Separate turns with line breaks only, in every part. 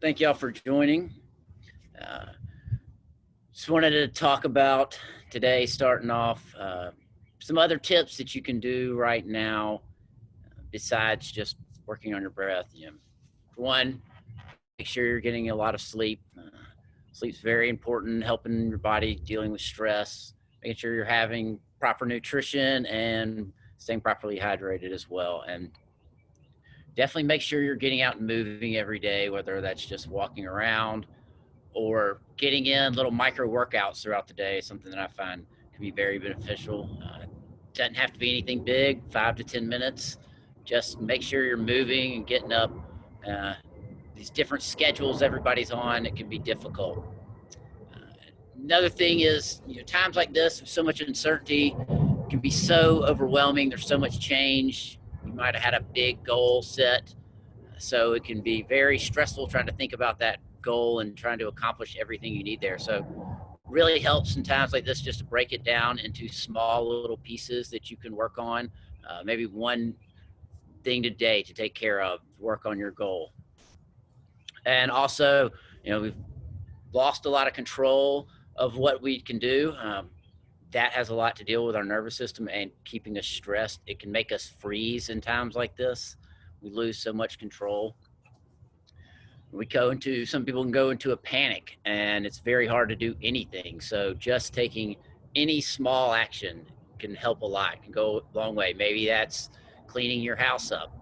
Thank y'all for joining. Uh, just wanted to talk about today, starting off, some other tips that you can do right now besides just working on your breath. For one, make sure you're getting a lot of sleep. Sleep's very important, helping your body dealing with stress, making sure you're having proper nutrition and staying properly hydrated as well. And definitely make sure you're getting out and moving every day, whether that's just walking around or getting in little micro workouts throughout the day, something that I find can be very beneficial. Doesn't have to be anything big, 5 to 10 minutes. Just make sure you're moving and getting up. Uh, these different schedules everybody's on, it can be difficult. Uh, Another thing is, times like this, with so much uncertainty, can be so overwhelming. There's so much change. You might have had a big goal set, so it can be very stressful trying to think about that goal and trying to accomplish everything you need there. So really helps in times like this just to break it down into small little pieces that you can work on. Maybe one thing today to take care of, work on your goal. And also, we've lost a lot of control of what we can do. That has a lot to deal with our nervous system and keeping us stressed. It can make us freeze in times like this. We lose so much control. Some people can go into a panic and it's very hard to do anything. So just taking any small action can help a lot, can go a long way. Maybe that's cleaning your house up.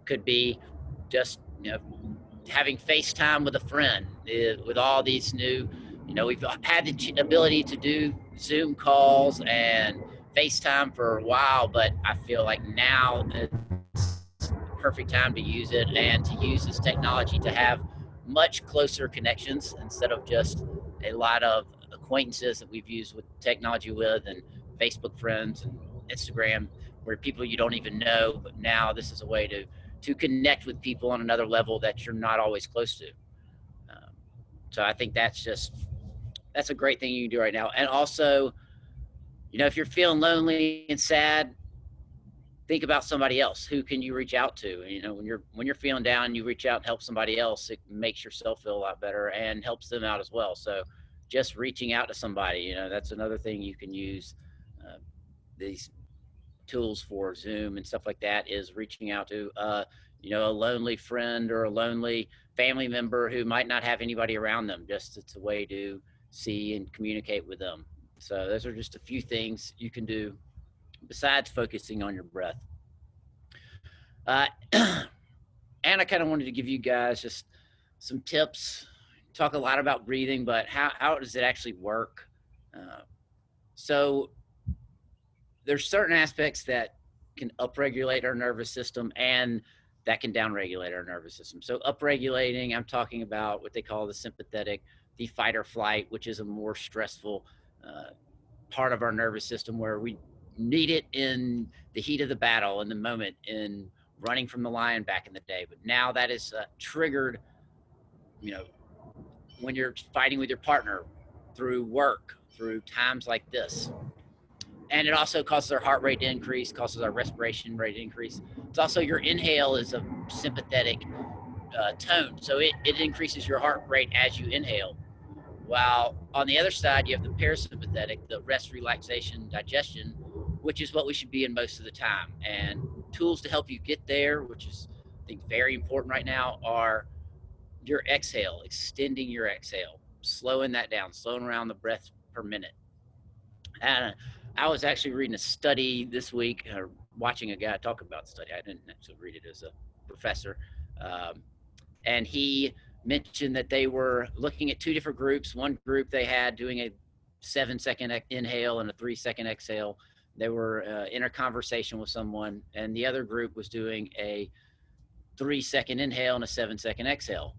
Could be just, having FaceTime with a friend. With all these new, we've had the ability to do Zoom calls and FaceTime for a while, but I feel like now it's perfect time to use it and to use this technology to have much closer connections instead of just a lot of acquaintances that we've used with technology with and Facebook friends and Instagram, where people you don't even know. But now this is a way to connect with people on another level that you're not always close to. Um, so I think that's a great thing you can do right now. And also, if you're feeling lonely and sad, think about somebody else. Who can you reach out to? When you're feeling down, you reach out and help somebody else. It makes yourself feel a lot better and helps them out as well. So just reaching out to somebody, that's another thing you can use. Uh, these tools for Zoom and stuff like that is reaching out to a lonely friend or a lonely family member who might not have anybody around them. Just it's a way to see and communicate with them. So those are just a few things you can do besides focusing on your breath. Uh, and I kind of wanted to give you guys just some tips. Talk a lot about breathing, but how does it actually work? So there's certain aspects that can upregulate our nervous system and that can downregulate our nervous system. So upregulating, I'm talking about what they call the sympathetic, the fight or flight, which is a more stressful part of our nervous system where we need it in the heat of the battle, in the moment, in running from the lion back in the day. But now that is triggered, you know, when you're fighting with your partner, through work, through times like this. And it also causes our heart rate to increase, causes our respiration rate to increase. It's also your inhale is a sympathetic tone. So it increases your heart rate as you inhale. While on the other side, you have the parasympathetic, the rest, relaxation, digestion, which is what we should be in most of the time. And tools to help you get there, which is, I think, very important right now, are your exhale, extending your exhale, slowing that down, slowing around the breath per minute. And I was actually reading a study this week, or watching a guy talk about the study. I didn't actually read it as a professor. Um, and he mentioned that they were looking at two different groups. One group they had doing a 7-second inhale and a 3-second exhale. They were in a conversation with someone, and the other group was doing a 3-second inhale and a 7-second exhale.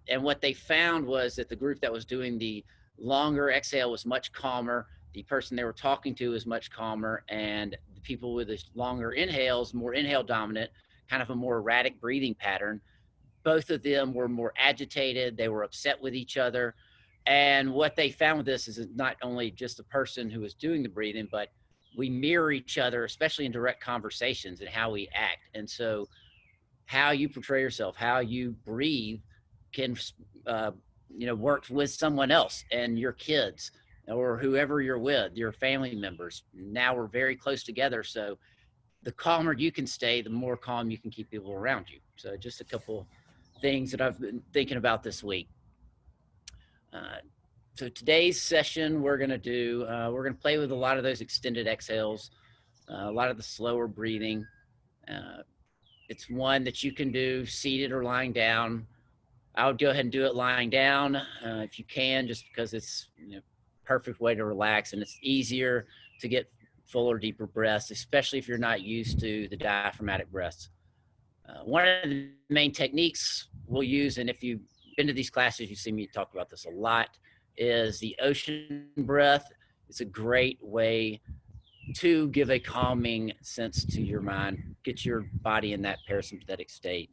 And what they found was that the group that was doing the longer exhale was much calmer. The person they were talking to was much calmer, and the people with the longer inhales, more inhale dominant, kind of a more erratic breathing pattern, both of them were more agitated. They were upset with each other. And what they found with this is not only just the person who was doing the breathing, but we mirror each other, especially in direct conversations, and how we act. And so how you portray yourself, how you breathe can, work with someone else and your kids or whoever you're with, your family members. Now we're very close together. So the calmer you can stay, the more calm you can keep people around you. So just a couple things that I've been thinking about this week. So today's session, we're going to play with a lot of those extended exhales, a lot of the slower breathing. It's one that you can do seated or lying down. I would go ahead and do it lying down if you can, just because it's perfect way to relax, and it's easier to get fuller, deeper breaths, especially if you're not used to the diaphragmatic breaths. One of the main techniques we'll use, and if you've been to these classes, you see me talk about this a lot, is the ocean breath. It's a great way to give a calming sense to your mind, get your body in that parasympathetic state.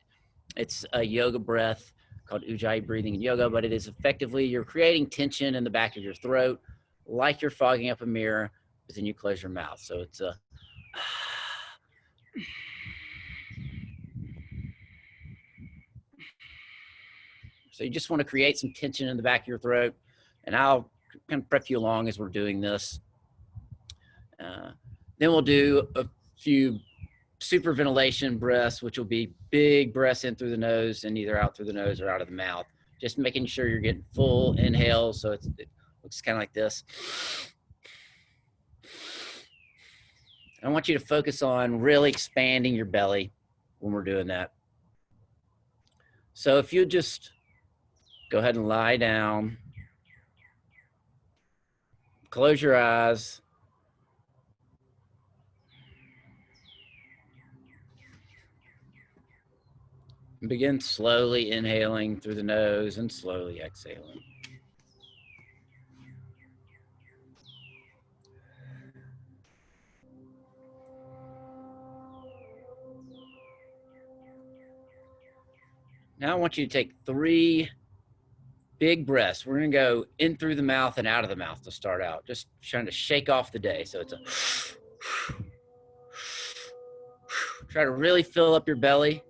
It's a yoga breath called Ujjayi breathing in yoga, but it is effectively, you're creating tension in the back of your throat, like you're fogging up a mirror, but then you close your mouth. So it's a so you just want to create some tension in the back of your throat, and I'll kind of prep you along as we're doing this. Then we'll do a few super ventilation breaths, which will be big breaths in through the nose and either out through the nose or out of the mouth. Just making sure you're getting full inhales. So it looks kind of like this. I want you to focus on really expanding your belly when we're doing that. So if you just go ahead and lie down, close your eyes, and begin slowly inhaling through the nose and slowly exhaling. Now I want you to take 3 big breaths. We're going to go in through the mouth and out of the mouth to start out, just trying to shake off the day. So it's a try to really fill up your belly,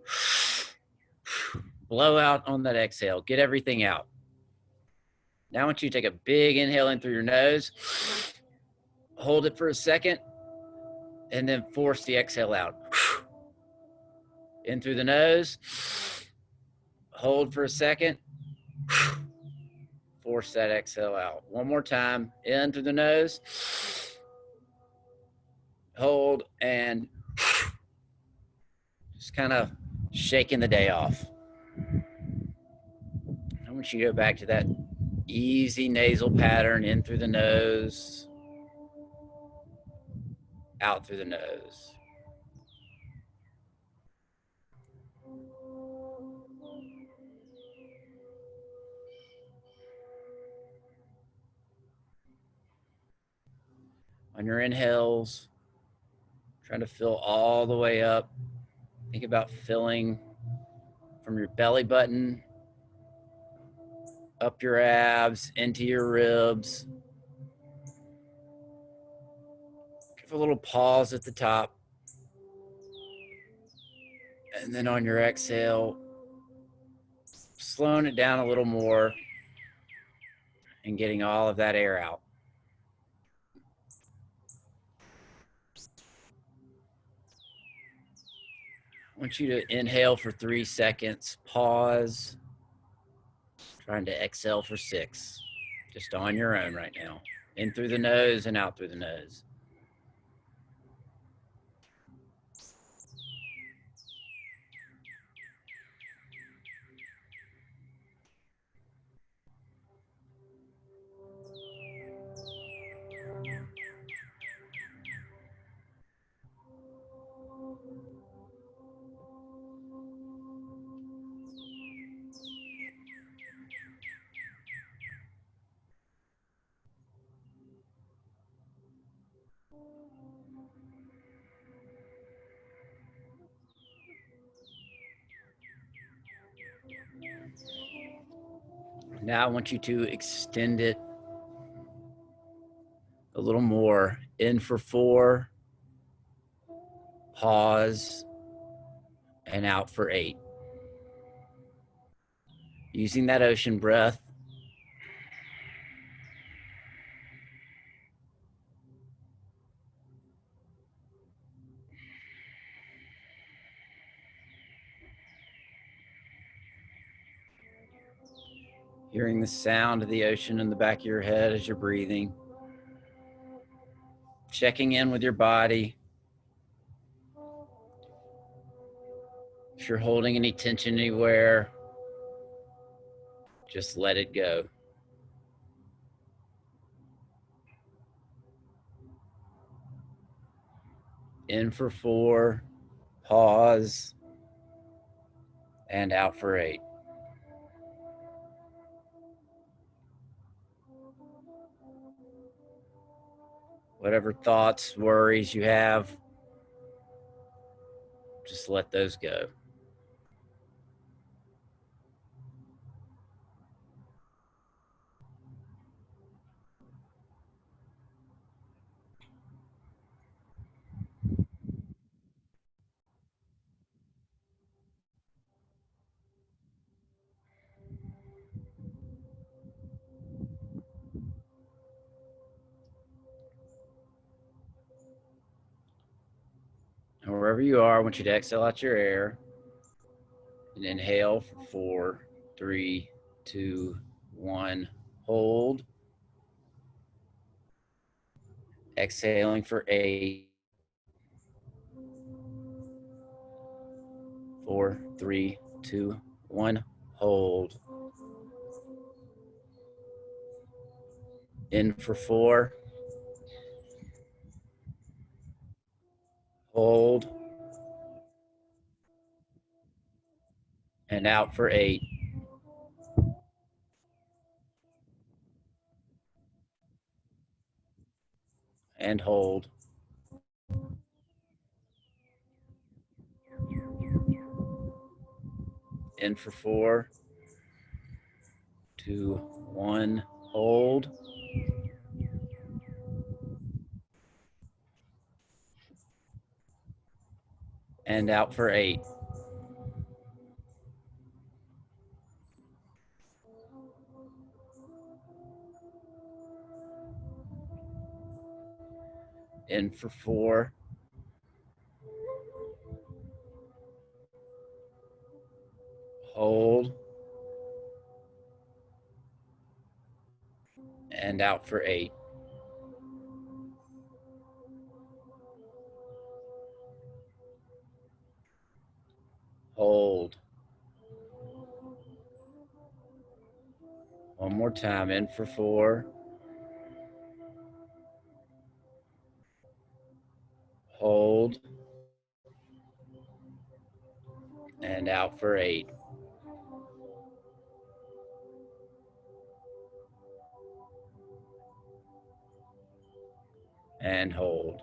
blow out on that exhale, get everything out. Now I want you to take a big inhale in through your nose, hold it for a second, and then force the exhale out. In through the nose, hold for a second, force that exhale out. One more time, in through the nose, hold, and just kind of shaking the day off. I want you to go back to that easy nasal pattern, in through the nose, out through the nose. On your inhales, trying to fill all the way up. Think about filling from your belly button, up your abs, into your ribs. Give a little pause at the top. And then on your exhale, slowing it down a little more and getting all of that air out. I want you to inhale for 3 seconds, pause, trying to exhale for 6, just on your own right now. In through the nose and out through the nose. Now I want you to extend it a little more. In for 4, pause, and out for 8. Using that ocean breath. Hearing the sound of the ocean in the back of your head as you're breathing. Checking in with your body. If you're holding any tension anywhere, just let it go. In for 4, pause, and out for 8. Whatever thoughts, worries you have, just let those go. And wherever you are, I want you to exhale out your air and inhale for 4, 3, 2, 1. Hold. Exhaling for 8. 4, 3, 2, 1. Hold. In for 4. Hold. And out for 8. And hold. In for 4, 2, 1. Hold. And out for 8. In for 4. Hold. And out for 8. Hold. One more time. In for 4. Hold. And out for 8. And hold.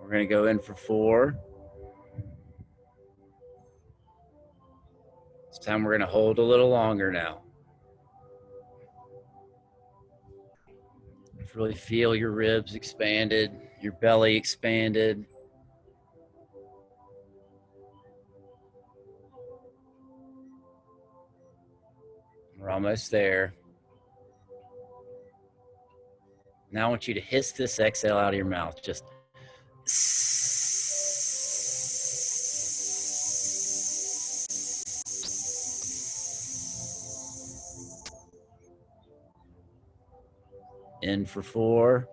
We're going to go in for 4. This time we're going to hold a little longer now. Really feel your ribs expanded, your belly expanded. We're almost there. Now I want you to hiss this exhale out of your mouth. Just in for 4.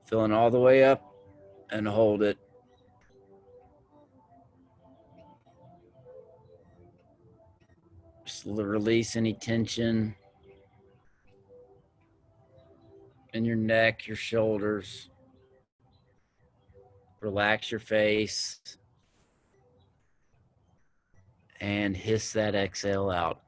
Filling all the way up and hold it. Just release any tension in your neck, your shoulders. Relax your face and hiss that exhale out.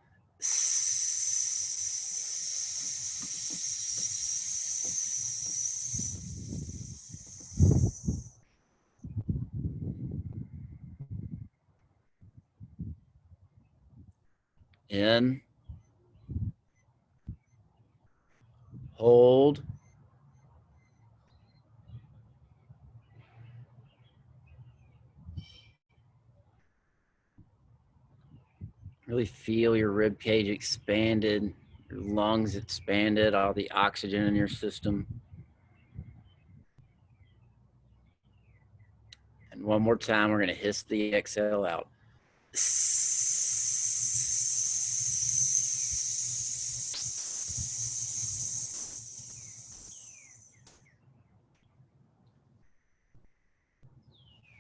In Really feel your rib cage expanded, your lungs expanded, all the oxygen in your system. And one more time, we're going to hiss the exhale out.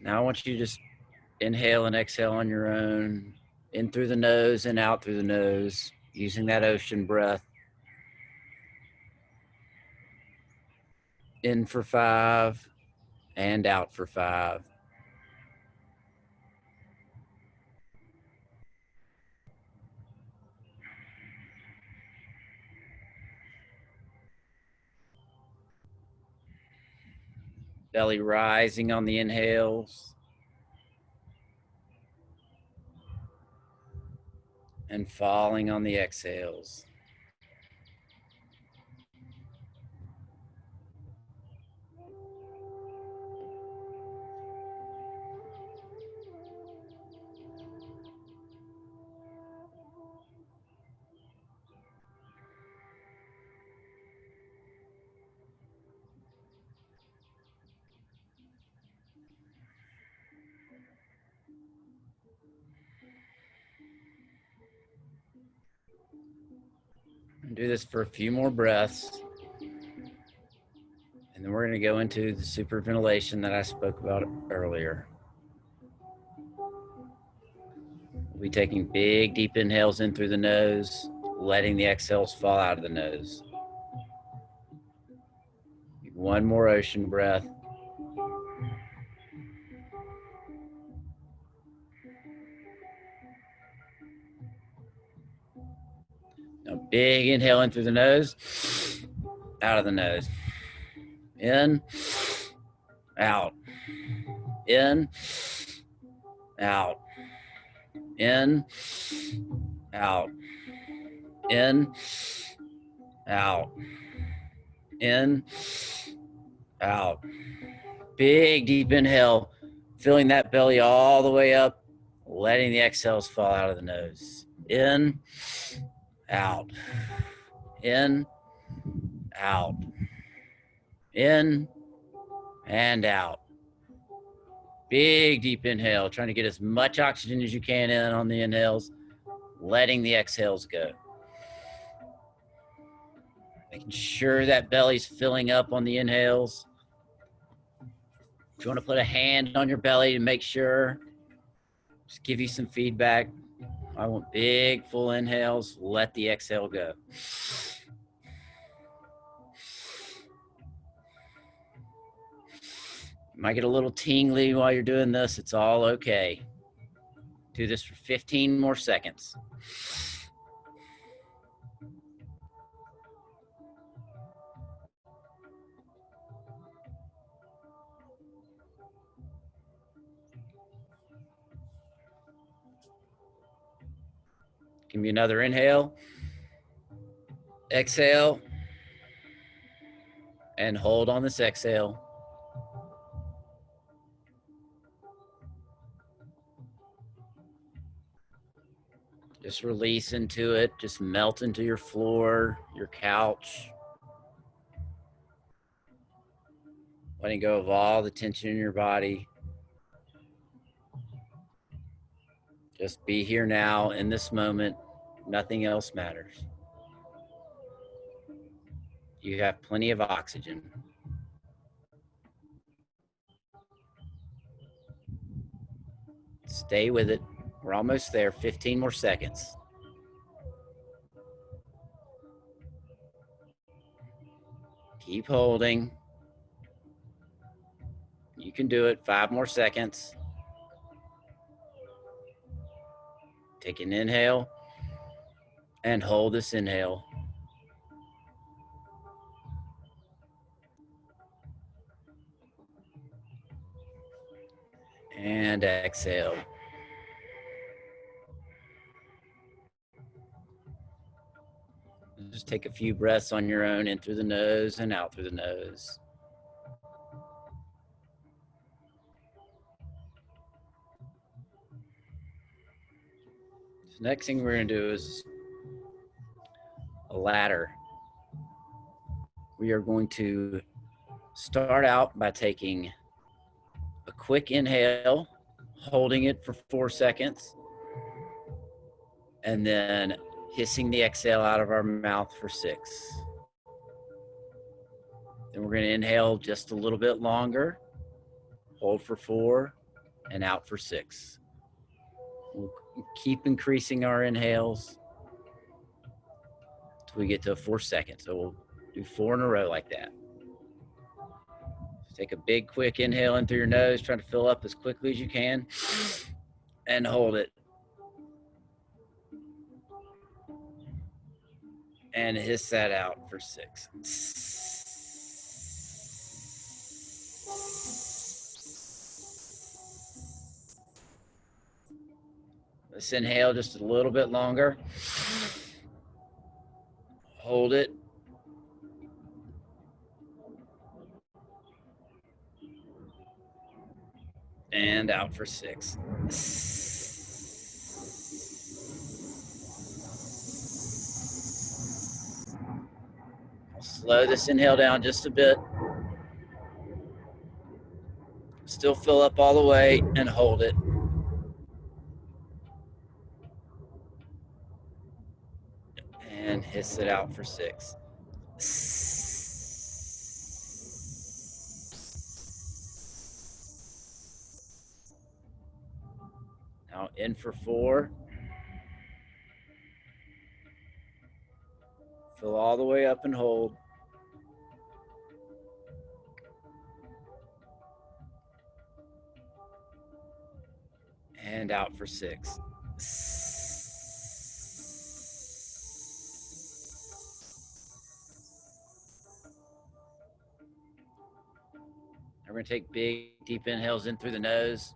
Now I want you to just inhale and exhale on your own, in through the nose and out through the nose, using that ocean breath. In for 5 and out for 5. Belly rising on the inhales and falling on the exhales. Do this for a few more breaths. And then we're going to go into the superventilation that I spoke about earlier. We'll be taking big, deep inhales in through the nose, letting the exhales fall out of the nose. One more ocean breath. Now, big inhale in through the nose, out of the nose. In, out. In, out. In, out. In, out. In, out. Big, deep inhale, filling that belly all the way up, letting the exhales fall out of the nose. In, out. In, out. In, and out. Big, deep inhale, trying to get as much oxygen as you can in on the inhales, letting the exhales go. Making sure that belly's filling up on the inhales. If you want to put a hand on your belly to make sure, just give you some feedback. I want big, full inhales. Let the exhale go. You might get a little tingly while you're doing this. It's all okay. Do this for 15 more seconds. Give me another inhale. Exhale. And hold on this exhale. Just release into it. Just melt into your floor, your couch. Letting go of all the tension in your body. Just be here now in this moment. Nothing else matters. You have plenty of oxygen. Stay with it. We're almost there. 15 more seconds. Keep holding. You can do it. 5 more seconds. Take an inhale and hold this inhale. And exhale. Just take a few breaths on your own, in through the nose and out through the nose. So next thing we're going to do is a ladder. We are going to start out by taking a quick inhale, holding it for 4 seconds, and then hissing the exhale out of our mouth for 6. Then we're going to inhale just a little bit longer, hold for 4, and out for 6. We'll keep increasing our inhales until we get to 4 seconds. So we'll do 4 in a row like that. Take a big, quick inhale in through your nose, trying to fill up as quickly as you can, and hold it. And hiss that out for 6. Let's inhale just a little bit longer. Hold it. And out for 6. I'll slow this inhale down just a bit. Still fill up all the way and hold it. And hiss it out for 6. Now in for 4. Fill all the way up and hold. And out for 6. We're going to take big, deep inhales in through the nose,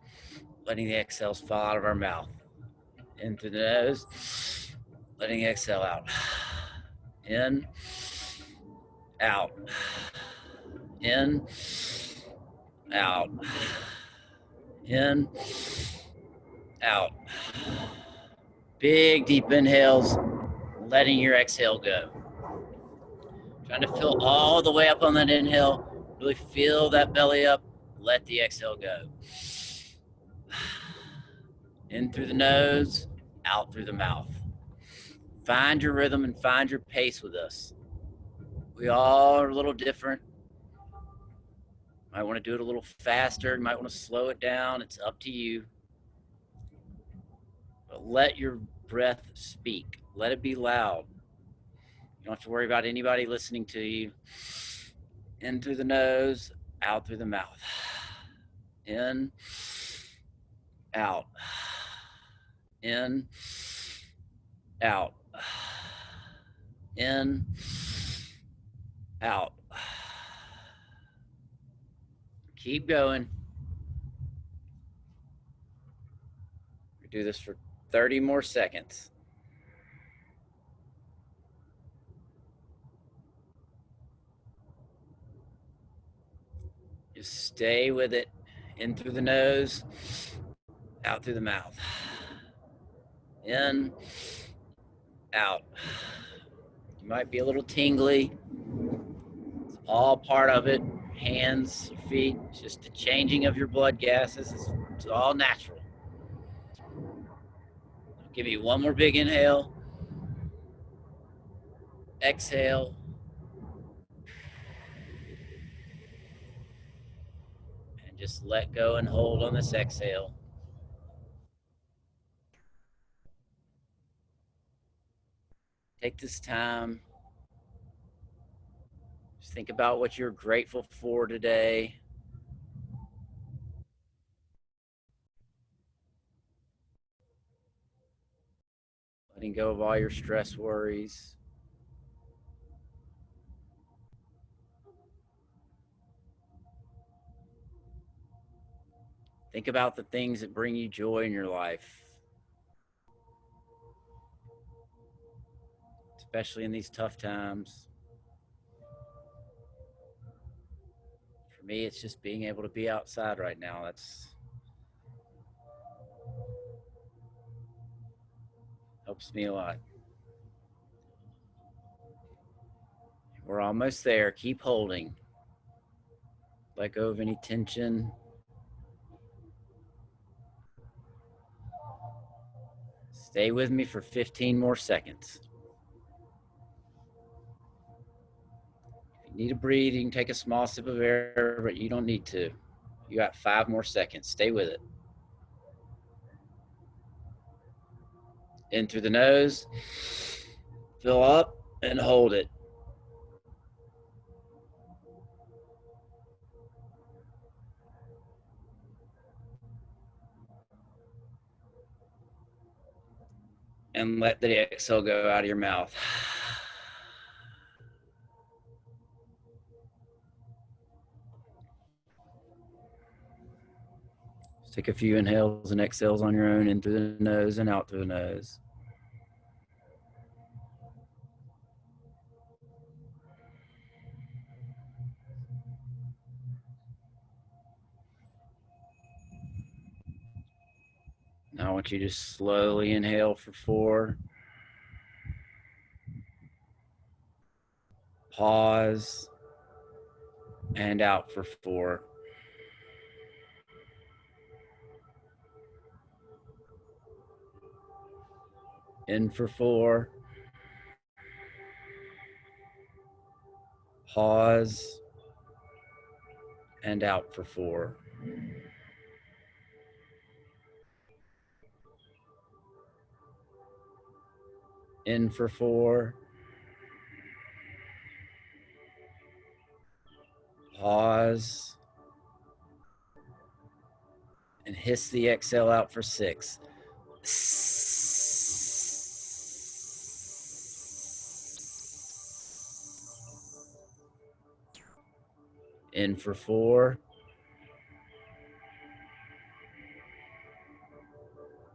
letting the exhales fall out of our mouth. In through the nose, letting the exhale out. In, out. In, out. In, out. Big, deep inhales, letting your exhale go. Trying to fill all the way up on that inhale. Really feel that belly up. Let the exhale go. In through the nose, out through the mouth. Find your rhythm and find your pace with us. We all are a little different. Might want to do it a little faster. You might want to slow it down. It's up to you. But let your breath speak. Let it be loud. You don't have to worry about anybody listening to you. In through the nose, out through the mouth. In, out. In, out. In, out. Keep going. We do this for 30 more seconds. Just stay with it. In through the nose, out through the mouth. In, out. You might be a little tingly. It's all part of it. Hands, feet, it's just the changing of your blood gases. It's all natural. Give me one more big inhale. Exhale. And just let go and hold on this exhale. Take this time. Just think about what you're grateful for today. Letting go of all your stress worries. Think about the things that bring you joy in your life, especially in these tough times. For me, it's just being able to be outside right now. Helps me a lot. We're almost there. Keep holding. Let go of any tension. Stay with me for 15 more seconds. If you need to breathe, you can take a small sip of air, but you don't need to. You got 5 more seconds. Stay with it. In through the nose. Fill up and hold it. And let the exhale go out of your mouth. Just take a few inhales and exhales on your own, in through the nose and out through the nose. Now I want you to slowly inhale for 4. Pause. And out for 4. In for 4. Pause. And out for 4. In for 4. Pause. And hiss the exhale out for 6. In for 4.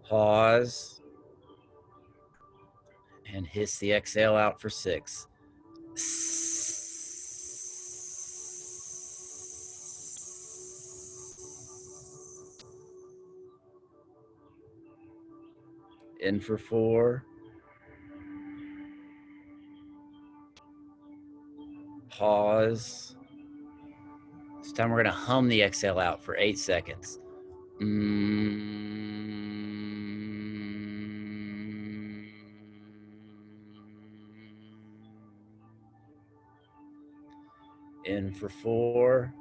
Pause. And hiss the exhale out for 6. In for 4. Pause. This time we're going to hum the exhale out for 8 seconds. In for 4.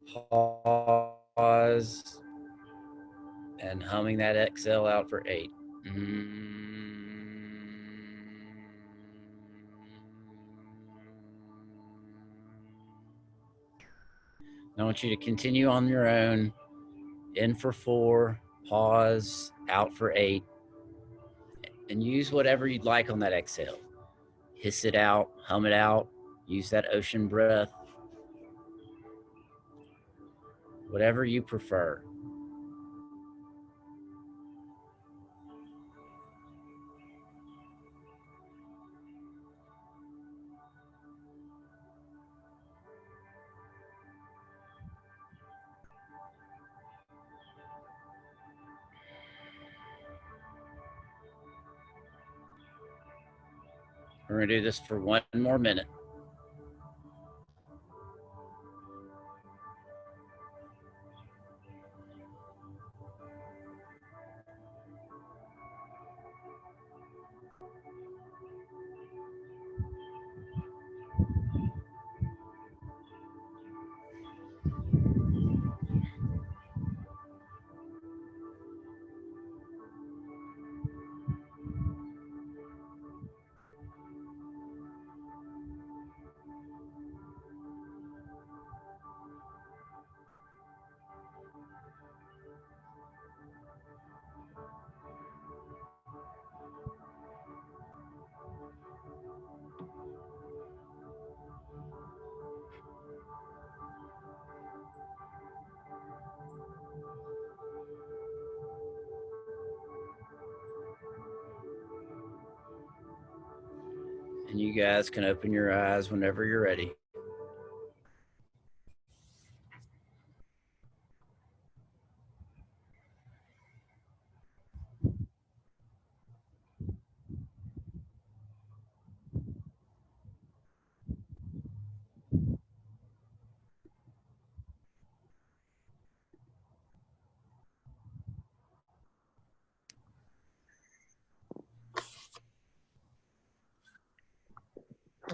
Pause. And humming that exhale out for 8. I want you to continue on your own. In for 4, pause, out for 8, and use whatever you'd like on that exhale. Hiss it out, hum it out, use that ocean breath, whatever you prefer. We're going to do this for 1 more minute. And you guys can open your eyes whenever you're ready.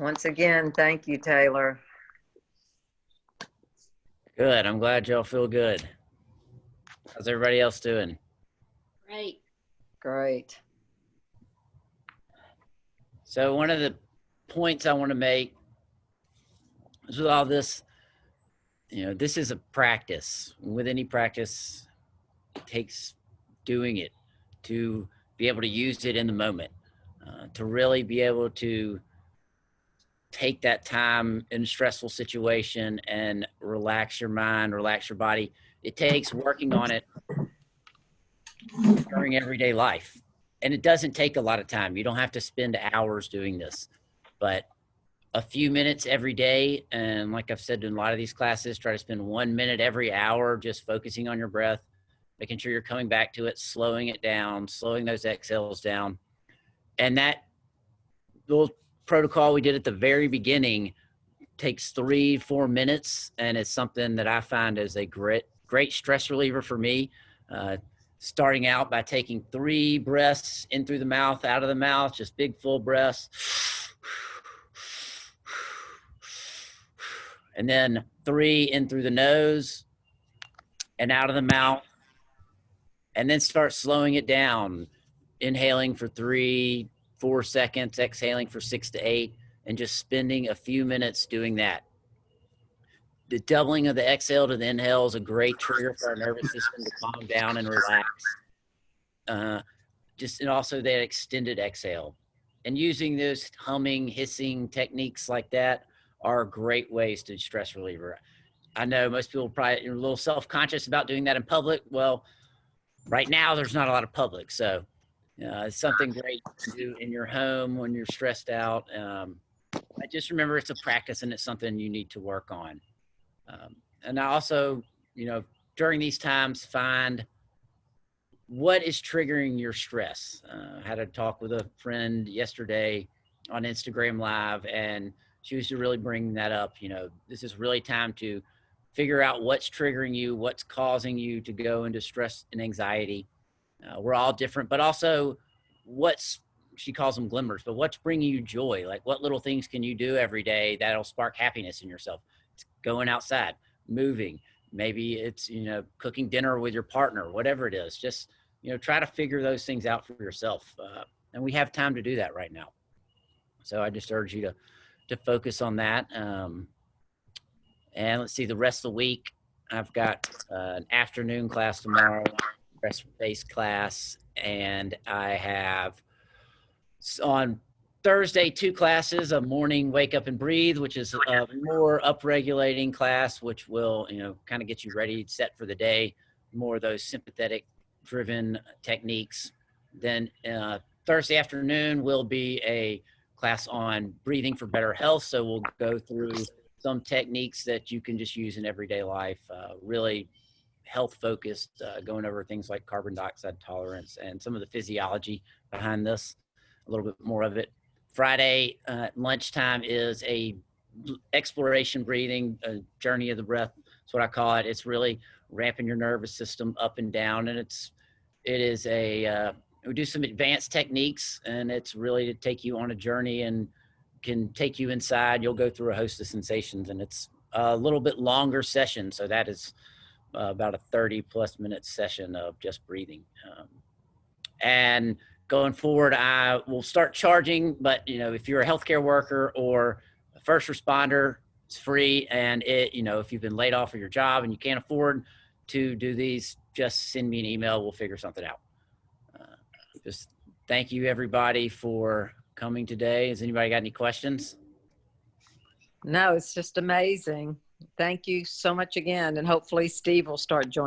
Once again, thank you, Taylor.
Good. I'm glad y'all feel good. How's everybody else doing?
Great.
Great.
So one of the points I want to make is with all this, this is a practice. With any practice, it takes doing it to be able to use it in the moment, to really be able to take that time in a stressful situation and relax your mind, relax your body. It takes working on it during everyday life. And it doesn't take a lot of time. You don't have to spend hours doing this, but a few minutes every day. And like I've said in a lot of these classes, try to spend 1 minute every hour just focusing on your breath, making sure you're coming back to it, slowing it down, slowing those exhales down. And that little protocol we did at the very beginning takes 3-4 minutes. And it's something that I find is a great stress reliever for me. Starting out by taking 3 breaths in through the mouth, out of the mouth, just big full breaths. And then 3 in through the nose and out of the mouth. And then start slowing it down, inhaling for 3-4 seconds, exhaling for 6 to 8, and just spending a few minutes doing that. The doubling of the exhale to the inhale is a great trigger for our nervous system to calm down and relax. And also that extended exhale. And using those humming, hissing techniques like that are great ways to stress reliever. I know most people probably are a little self-conscious about doing that in public. Well, right now there's not a lot of public. So it's something great to do in your home when you're stressed out. I just remember it's a practice and it's something you need to work on. And I also, during these times, find what is triggering your stress. I had a talk with a friend yesterday on Instagram Live, and she was really bringing that up. This is really time to figure out what's triggering you, what's causing you to go into stress and anxiety. We're all different, but also she calls them glimmers, but what's bringing you joy? Like what little things can you do every day that'll spark happiness in yourself? It's going outside, moving. Maybe it's, cooking dinner with your partner, whatever it is. Just, try to figure those things out for yourself. And we have time to do that right now. So I just urge you to focus on that. And let's see, the rest of the week, I've got an afternoon class tomorrow, stress-based class, and I have on Thursday 2 classes, a morning wake up and breathe, which is a more upregulating class, which will kind of get you ready, set for the day, more of those sympathetic driven techniques. Then Thursday afternoon will be a class on breathing for better health. So we'll go through some techniques that you can just use in everyday life, really health focused, going over things like carbon dioxide tolerance and some of the physiology behind this, a little bit more of it. Friday lunchtime is a exploration breathing, a journey of the breath. That's what I call it. It's really ramping your nervous system up and down. And we do some advanced techniques, and it's really to take you on a journey and can take you inside. You'll go through a host of sensations, and it's a little bit longer session. So that is about a 30+ minute session of just breathing. And going forward, I will start charging, but if you're a healthcare worker or a first responder, it's free. And if you've been laid off of your job and you can't afford to do these, just send me an email. We'll figure something out. Just thank you everybody for coming today. Has anybody got any questions?
No, it's just amazing. Thank you so much again. And hopefully Steve will start joining.